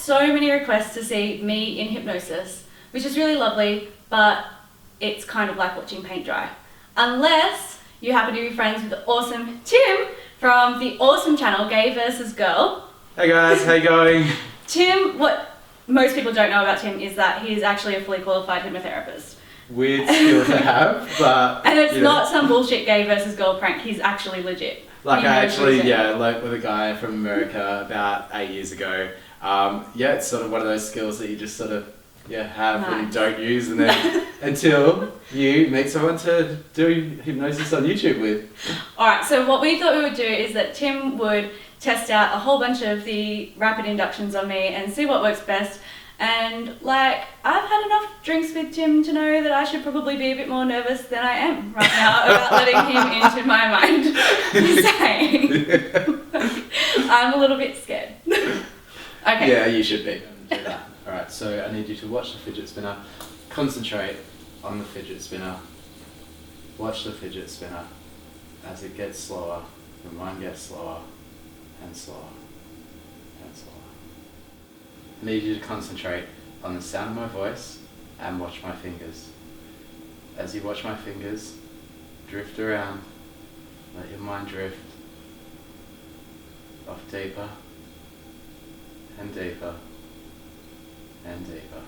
so many requests to see me in hypnosis, which is really lovely, but it's kind of like watching paint dry. Unless you happen to be friends with the awesome Tim from the awesome channel Gay vs. Girl. Hey guys, how you going? Tim, what most people don't know about Tim is that he's actually a fully qualified hypnotherapist. Weird skill to have, but... And it's not some bullshit gay versus girl prank, he's actually legit. Like I actually, like with a guy from America about 8 years ago. It's sort of one of those skills that you just sort of have and don't use, and then until you meet someone to do hypnosis on YouTube with. Alright, so what we thought we would do is that Tim would test out a whole bunch of the rapid inductions on me and see what works best. And like, I've had enough drinks with Tim to know that I should probably be a bit more nervous than I am right now about letting him into my mind. Just saying. I'm a little bit scared. Okay. Yeah, you should be. Do that. Alright, so I need you to watch the fidget spinner, concentrate on the fidget spinner, watch the fidget spinner. As it gets slower, the mind gets slower and slower and slower. I need you to concentrate on the sound of my voice and watch my fingers. As you watch my fingers, drift around, let your mind drift off deeper and deeper and deeper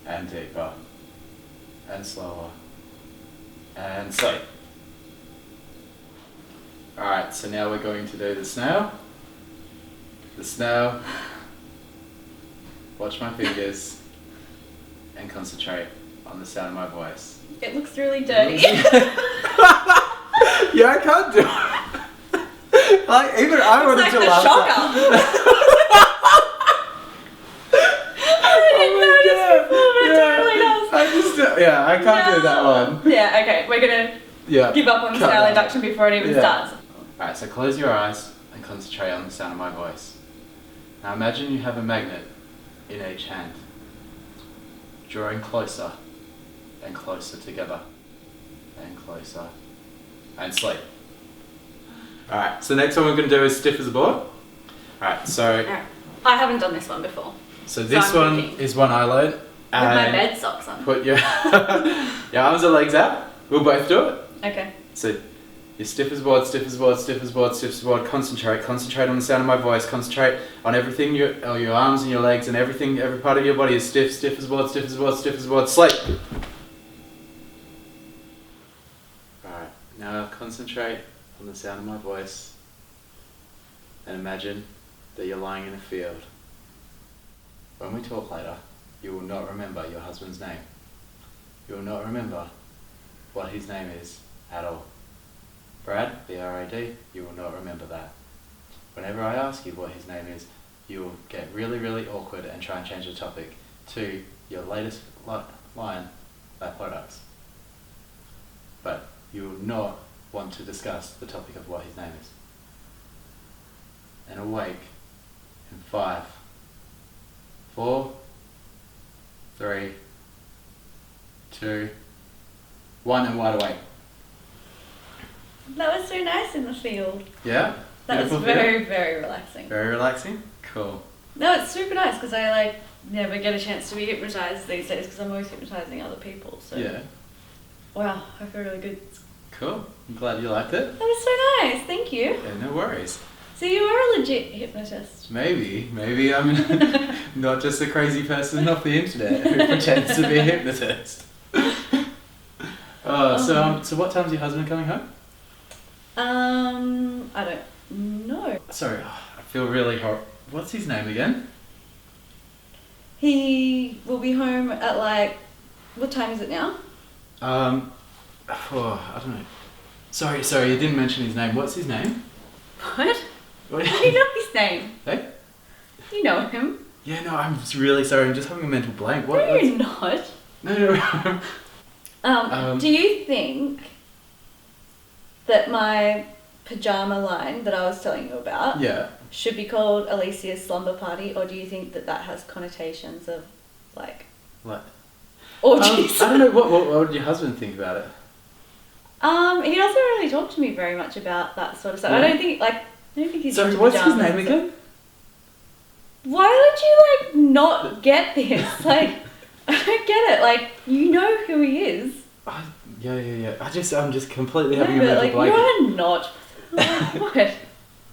and deeper and slower and sleep. Alright, so now we're going to do the snail. The snail, watch my fingers and concentrate on the sound of my voice. It looks really dirty. Yeah, I can't do it. Like, even I wanted to laugh. I can't do that one. Yeah, okay, we're gonna give up on the snail induction before it even starts. Alright, so close your eyes and concentrate on the sound of my voice. Now imagine you have a magnet in each hand, drawing closer and closer together, and closer, and sleep. Alright, so the next one we're going to do is stiff as a board. Alright, so... I haven't done this one before. So this one is one I learned. With my bed socks on. Put your, your arms and legs out. We'll both do it. Okay. So you're stiff as a board, stiff as a board, stiff as a board, stiff as a board. Concentrate on the sound of my voice. Concentrate on everything, your arms and your legs and everything, every part of your body is stiff, stiff as a board, stiff as a board, stiff as a board. Sleep. Alright, now concentrate on the sound of my voice and imagine that you're lying in a field. When we talk later, you will not remember your husband's name. You will not remember what his name is at all. Brad, B-R-A-D, you will not remember that. Whenever I ask you what his name is, you will get really, really awkward and try and change the topic to your latest line of products. But you will not want to discuss the topic of what his name is. And awake in 5, 4, 3, 2, 1, and wide awake. That was so nice in the field. Yeah? That was very, very relaxing. Very relaxing? Cool. No, it's super nice because I never get a chance to be hypnotised these days because I'm always hypnotising other people. So yeah. Wow, I feel really good. Cool. I'm glad you liked it. That was so nice. Thank you. Yeah, no worries. So you are a legit hypnotist. Maybe I'm not just a crazy person off the internet who pretends to be a hypnotist. So what time's your husband coming home? I don't know. Sorry, I feel really hot. What's his name again? He will be home at what time is it now? I don't know. Sorry, you didn't mention his name. What's his name? What? How do you know his name? Hey? You know him. Yeah, no, I'm really sorry. I'm just having a mental blank. No, you're not. No. Do you think that my pajama line that I was telling you about should be called Alicia's slumber party, or do you think that has connotations of What? orgies? I don't know. What would your husband think about it? He doesn't really talk to me very much about that sort of stuff. Yeah. I don't think I don't think he's So into what's his pajamas. name again? Why would you like not get this? Like, I don't get it. Like, you know who he is. Yeah. I'm just completely No, having a but mental like blank. you're not. What?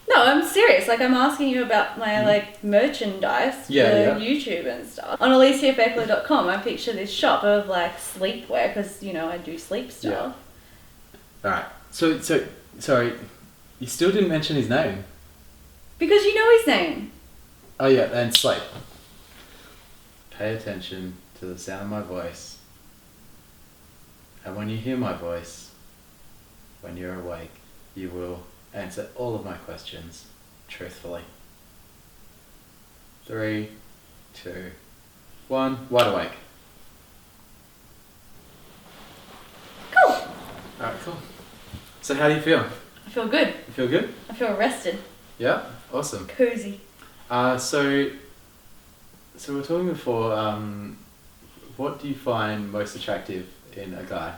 No, I'm serious. Like, I'm asking you about my like merchandise for YouTube and stuff. On aliciabeckler.com, I picture this shop of like sleepwear because I do sleep stuff. All right. So sorry, you still didn't mention his name. Because you know his name. Oh yeah, and sleep. Pay attention to the sound of my voice. And when you hear my voice, when you're awake, you will answer all of my questions truthfully. 3, 2, 1, wide awake. Cool. Alright, cool. So how do you feel? I feel good. You feel good? I feel rested. Yeah? Awesome. Cozy. So we were talking before, what do you find most attractive in a guy?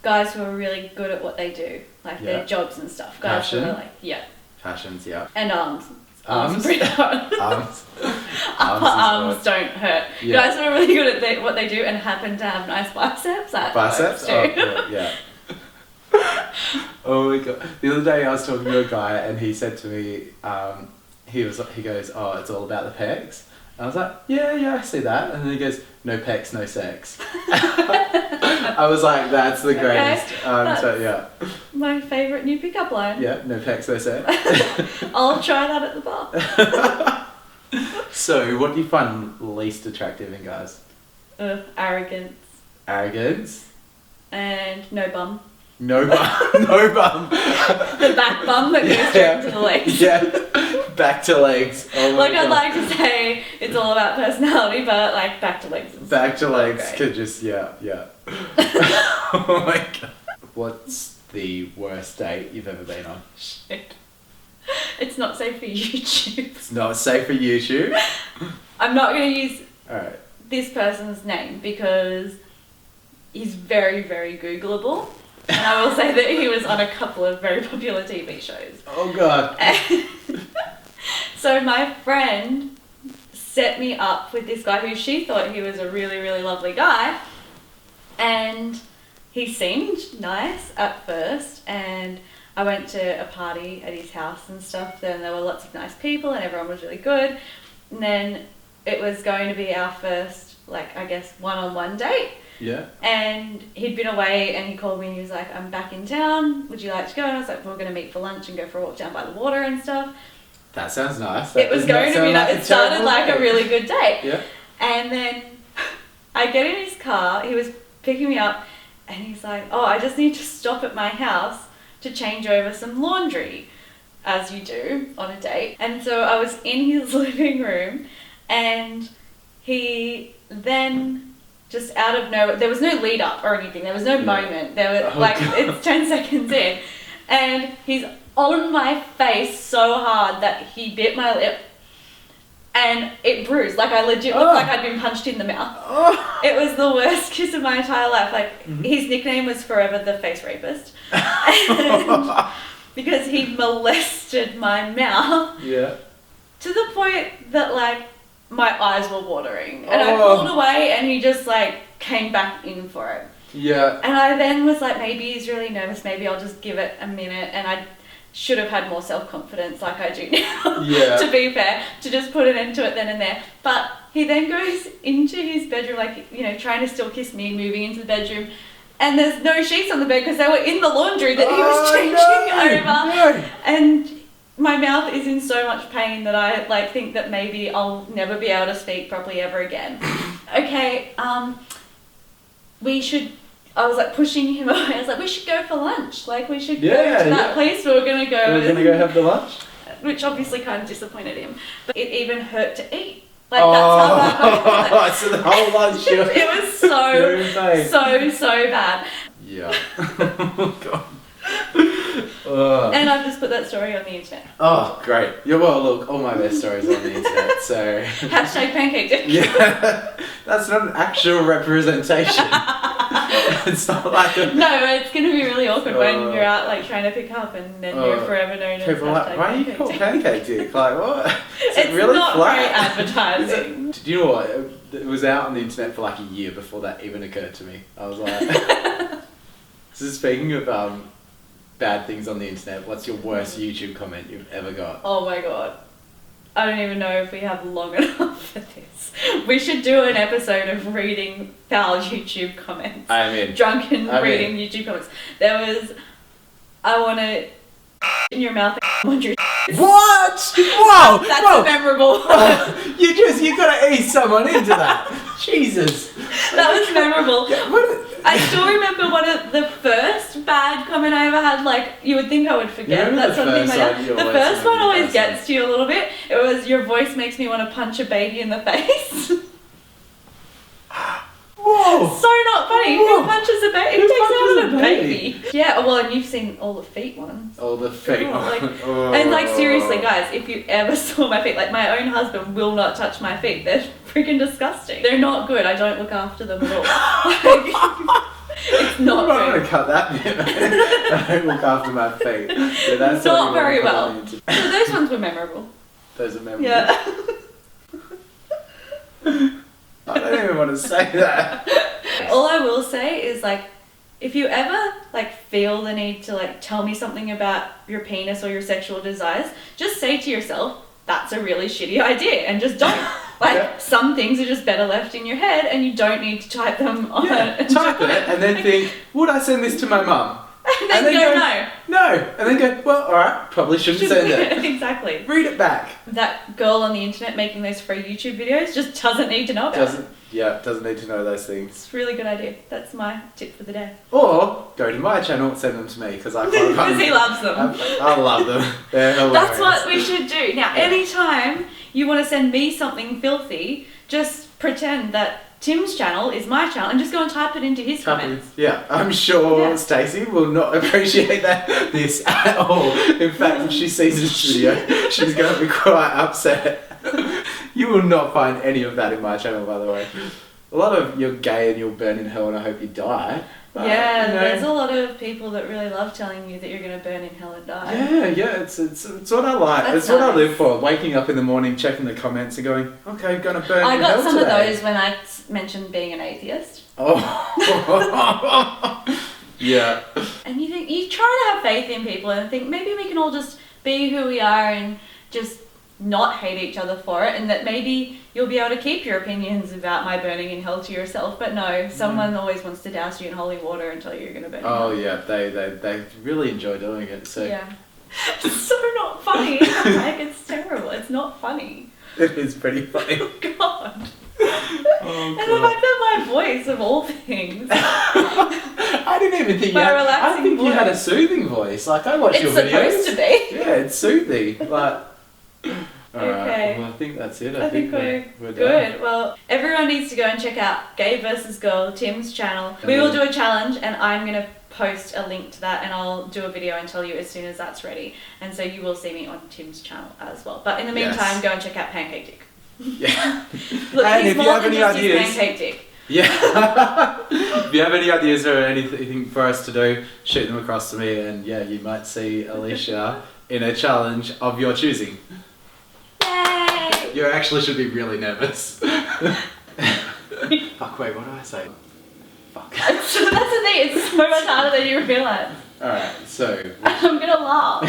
Guys who are really good at what they do, like their jobs and stuff. Guys who are like, Passions, yeah. and arms. Arms? Pretty hard. Arms. Upper arms don't hurt. Yeah. Guys who are really good at what they do and happen to have nice biceps. Biceps? Oh, cool. Yeah. Oh my god. The other day I was talking to a guy and he said to me, he goes, oh, it's all about the pecs. And I was like, yeah, I see that. And then he goes, no pecs, no sex. I was like, that's the greatest. So yeah. My favourite new pickup line. Yeah, no pecs, no sex. I'll try that at the bar. So, what do you find least attractive in guys? Arrogance. Arrogance? And no bum. No bum. No bum. The back bum that goes straight to the legs. Yeah. Back to legs. Oh my like, God. I'd like to say it's all about personality, but like back to legs. Back to legs great. could just, yeah. Oh my God. What's the worst date you've ever been on? Shit. It's not safe for YouTube. It's not safe for YouTube? I'm not going to use Alright. this person's name because he's very, very Googleable. And I will say that he was on a couple of very popular TV shows. Oh God. So my friend set me up with this guy who she thought he was a really, really lovely guy. And he seemed nice at first. And I went to a party at his house and stuff. Then there were lots of nice people and everyone was really good. And then it was going to be our first, like, I guess, one-on-one date. Yeah. And he'd been away and he called me and he was like, I'm back in town, would you like to go? And I was like, we're going to meet for lunch and go for a walk down by the water and stuff. That sounds nice. It was going to be nice. It started like a really good date. Yeah. And then I get in his car, he was picking me up and he's like, oh, I just need to stop at my house to change over some laundry, as you do on a date. And so I was in his living room and he then just out of nowhere, there was no lead up or anything, there was no moment, there was it's 10 seconds in and he's on my face so hard that he bit my lip and it bruised, like I legit looked like I'd been punched in the mouth. It was the worst kiss of my entire life. Like his nickname was forever the face rapist because he molested my mouth to the point that like my eyes were watering and I pulled away and he just like came back in for it. Yeah. And I then was like, maybe he's really nervous, maybe I'll just give it a minute. And I should have had more self-confidence like I do now, to be fair, to just put an end to it then and there. But he then goes into his bedroom, like, you know, trying to still kiss me, moving into the bedroom. And there's no sheets on the bed because they were in the laundry that he was changing over. No. And my mouth is in so much pain that I like think that maybe I'll never be able to speak properly ever again. Okay, I was like pushing him away. I was like, we should go for lunch. Like we should go to that place we were going to go. We're going to go have the lunch? Which obviously kind of disappointed him. But it even hurt to eat. Like that's how bad I so the whole lunch. It was so bad. Yeah. Oh God. And I've just put that story on the internet. Oh, great. Yeah, well, look, all my best stories on the internet, so... Hashtag pancake dick. Yeah, that's not an actual representation. It's not like a... No, it's going to be really awkward when you're out like trying to pick up and then you're forever known as people are like, why are you called pancake dick? Like, what? It's really not flat? very advertising. Do you know what? It was out on the internet for like a year before that even occurred to me. I was like... So speaking of bad things on the internet, what's your worst YouTube comment you've ever got? Oh my god. I don't even know if we have long enough for this. We should do an episode of reading foul YouTube comments. I'm in. Drunken reading YouTube comments. There was, I want to in your mouth and your What? Whoa! That's whoa. a memorable one. Oh, you gotta ease someone into that. Jesus. That was memorable. Yeah, what? I still remember one of the first bad comment I ever had. Like, you would think I would forget. That's something like that. The first one always gets to you a little bit. It was, your voice makes me want to punch a baby in the face. Whoa! So not funny. Whoa. Who punches a baby? Who takes out a baby? Yeah, well, and you've seen all the feet ones. All the feet. Like, and like, seriously, guys, if you ever saw my feet, like, my own husband will not touch my feet. They're freaking disgusting. They're not good. I don't look after them at all. Like, it's not good. I'm not going to cut that bit. I don't look after my feet. Yeah, that's not very well. So those ones were memorable. Those are memorable. Yeah. I don't even want to say that. All I will say is, like, if you ever like feel the need to like tell me something about your penis or your sexual desires, just say to yourself, that's a really shitty idea, and just don't. Like, Yeah. Some things are just better left in your head and you don't need to type them on Type it and then think, would I send this to my mum? and then go, no. No. And then go, well, alright, probably shouldn't send it. Exactly. Read it back. That girl on the internet making those free YouTube videos just doesn't need to know about it. Doesn't need to know those things. It's a really good idea. That's my tip for the day. Or go to my channel and send them to me because I can't. Because he loves them. I love them. They're hilarious. That's what we should do. Now, anytime you want to send me something filthy, just pretend that Tim's channel is my channel and just go and type it into his comments. Yeah, I'm sure Stacey will not appreciate this at all. In fact, if she sees this video, she's going to be quite upset. You will not find any of that in my channel, by the way. A lot of you're gay and you'll burn in hell and I hope you die. But, yeah, you know, there's a lot of people that really love telling you that you're going to burn in hell and die. Yeah, it's what I like. That's it's what I nice. live for. Waking up in the morning, checking the comments and going, okay, I'm going to burn I in got hell some today. of those when I mentioned being an atheist. Oh. Yeah. And you try to have faith in people and think maybe we can all just be who we are and just not hate each other for it, and that maybe you'll be able to keep your opinions about my burning in hell to yourself. But no, someone always wants to douse you in holy water and tell you you're going to burn in hell. Oh yeah, they really enjoy doing it. So Yeah. It's so not funny. Like, it's terrible. It's not funny. it is pretty funny. Oh God. Oh, And the fact that my voice, of all things, I didn't even think My you had, I relaxing think you had a voice. soothing voice. Like I watch it's your videos. supposed to be. Yeah, it's soothing. Like alright, Okay. well I think that's it. I think we're done. good. Well, everyone needs to go and check out Gay vs. Girl, Tim's channel. We will do a challenge and I'm going to post a link to that and I'll do a video and tell you as soon as that's ready. And so you will see me on Tim's channel as well. But in the meantime, Yes. go and check out Pancake Dick. Yeah. Look, And he's if you more have than any just his ideas- Pancake Dick. Yeah. If you have any ideas or anything for us to do, shoot them across to me and yeah, you might see Alicia in a challenge of your choosing. Yay! You actually should be really nervous. Fuck, wait, what do I say? Fuck. So that's the thing, it's so much harder than you realise. Alright, so I'm gonna laugh.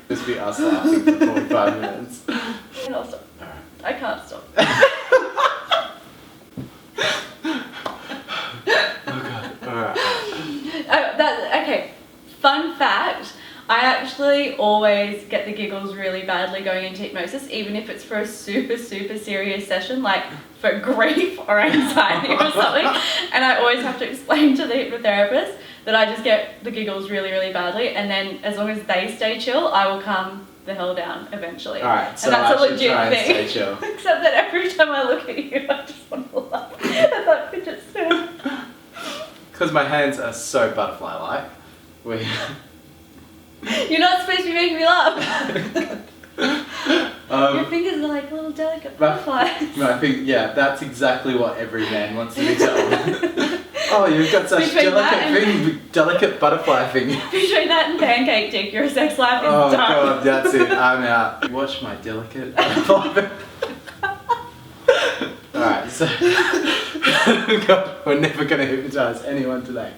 just be us laughing for 45 minutes. And I'll stop. Alright. I can't stop. Oh god, alright. Okay, fun fact, I actually always get the giggles really badly going into hypnosis, even if it's for a super, super serious session, like for grief or anxiety or something. And I always have to explain to the hypnotherapist that I just get the giggles really, really badly. And then as long as they stay chill, I will calm the hell down eventually. Alright, so and that's I a should legit try and thing. stay chill. Except that every time I look at you, I just want to laugh at that fidget spinner. Because my hands are so butterfly-like. You're not supposed to be making me laugh. Your fingers are like little delicate butterflies. I think, yeah, that's exactly what every man wants to be told. Oh, you've got such delicate butterfly fingers. Between that and pancake dick, your sex life is Oh done. God, that's it. I'm out. Watch my delicate butterfly. Alright, so God, we're never going to hypnotise anyone today.